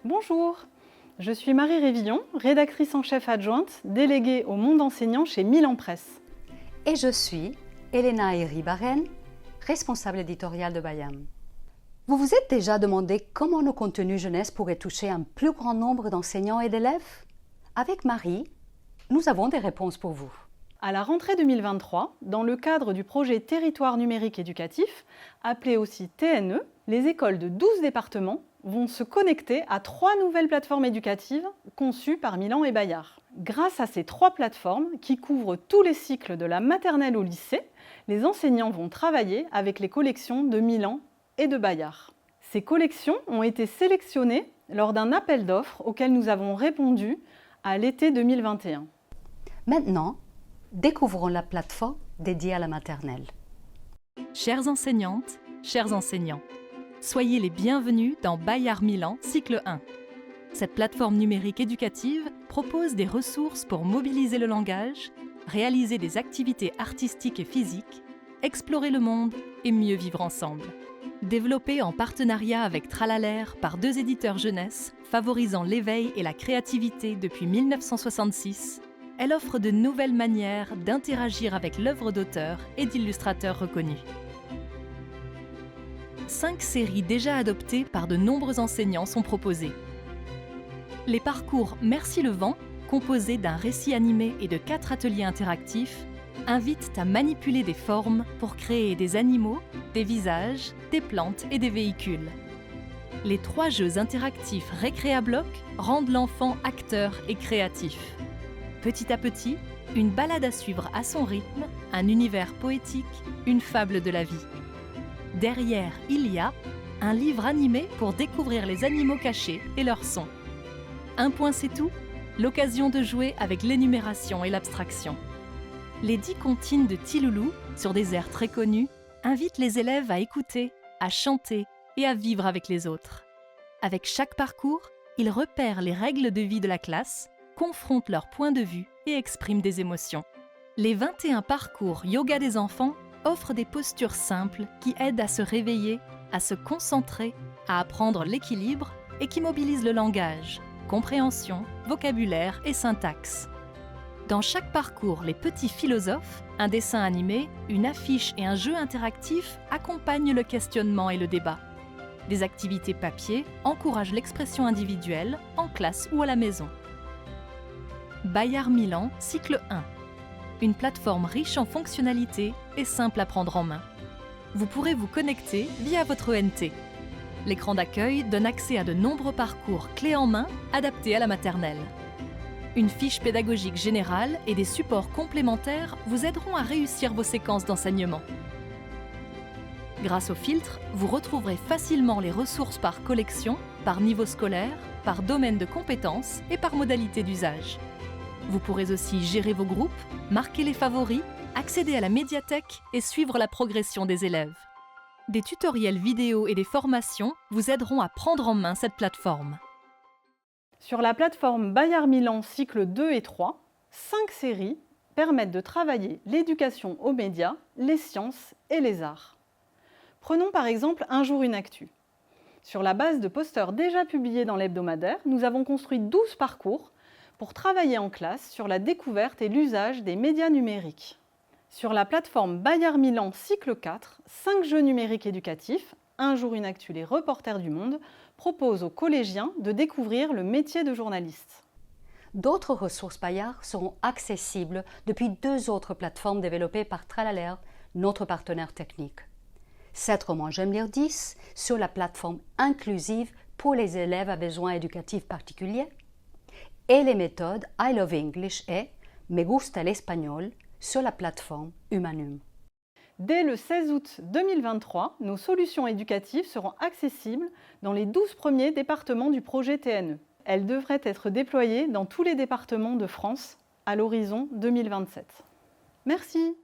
Bonjour, je suis Marie Révillon, rédactrice en chef adjointe, déléguée au monde enseignant chez Milan Presse. Et je suis Elena Iribarren, responsable éditoriale de Bayam. Vous vous êtes déjà demandé comment nos contenus jeunesse pourraient toucher un plus grand nombre d'enseignants et d'élèves? Avec Marie, nous avons des réponses pour vous. À la rentrée 2023, dans le cadre du projet Territoire numérique éducatif, appelé aussi TNE, les écoles de 12 départements vont se connecter à 3 nouvelles plateformes éducatives conçues par Milan et Bayard. Grâce à ces 3 plateformes qui couvrent tous les cycles de la maternelle au lycée, les enseignants vont travailler avec les collections de Milan et de Bayard. Ces collections ont été sélectionnées lors d'un appel d'offres auquel nous avons répondu à l'été 2021. Maintenant, découvrons la plateforme dédiée à la maternelle. Chères enseignantes, chers enseignants, soyez les bienvenus dans Bayard Milan cycle 1. Cette plateforme numérique éducative propose des ressources pour mobiliser le langage, réaliser des activités artistiques et physiques, explorer le monde et mieux vivre ensemble. Développée en partenariat avec Tralalaire par 2 éditeurs jeunesse favorisant l'éveil et la créativité depuis 1966, elle offre de nouvelles manières d'interagir avec l'œuvre d'auteurs et d'illustrateurs reconnus. 5 séries déjà adoptées par de nombreux enseignants sont proposées. Les parcours Merci le vent, composés d'un récit animé et de 4 ateliers interactifs, invitent à manipuler des formes pour créer des animaux, des visages, des plantes et des véhicules. Les 3 jeux interactifs Récréabloc rendent l'enfant acteur et créatif. Petit à petit, une balade à suivre à son rythme, un univers poétique, une fable de la vie. Derrière, il y a un livre animé pour découvrir les animaux cachés et leurs sons. Un point c'est tout, l'occasion de jouer avec l'énumération et l'abstraction. Les 10 comptines de Tiloulou, sur des airs très connus, invitent les élèves à écouter, à chanter et à vivre avec les autres. Avec chaque parcours, ils repèrent les règles de vie de la classe, confrontent leur point de vue et expriment des émotions. Les 21 parcours yoga des enfants offrent des postures simples qui aident à se réveiller, à se concentrer, à apprendre l'équilibre et qui mobilisent le langage, compréhension, vocabulaire et syntaxe. Dans chaque parcours, les petits philosophes, un dessin animé, une affiche et un jeu interactif accompagnent le questionnement et le débat. Des activités papier encouragent l'expression individuelle, en classe ou à la maison. Bayard Milan, cycle 1. Une plateforme riche en fonctionnalités et simple à prendre en main. Vous pourrez vous connecter via votre ENT. L'écran d'accueil donne accès à de nombreux parcours clés en main adaptés à la maternelle. Une fiche pédagogique générale et des supports complémentaires vous aideront à réussir vos séquences d'enseignement. Grâce au filtre, vous retrouverez facilement les ressources par collection, par niveau scolaire, par domaine de compétences et par modalité d'usage. Vous pourrez aussi gérer vos groupes, marquer les favoris, accéder à la médiathèque et suivre la progression des élèves. Des tutoriels vidéo et des formations vous aideront à prendre en main cette plateforme. Sur la plateforme Bayard Milan cycle 2 et 3, 5 séries permettent de travailler l'éducation aux médias, les sciences et les arts. Prenons par exemple Un jour une actu. Sur la base de posters déjà publiés dans l'hebdomadaire, nous avons construit 12 parcours pour travailler en classe sur la découverte et l'usage des médias numériques. Sur la plateforme Bayard Milan cycle 4, 5 jeux numériques éducatifs, Un jour une actu, les reporters du monde, proposent aux collégiens de découvrir le métier de journaliste. D'autres ressources Bayard seront accessibles depuis 2 autres plateformes développées par Tralalaire, notre partenaire technique. 7 romans J'aime lire 10 sur la plateforme inclusive pour les élèves à besoins éducatifs particuliers et les méthodes I Love English et Me gusta el español sur la plateforme Humanum. Dès le 16 août 2023, nos solutions éducatives seront accessibles dans les 12 premiers départements du projet TNE. Elles devraient être déployées dans tous les départements de France à l'horizon 2027. Merci.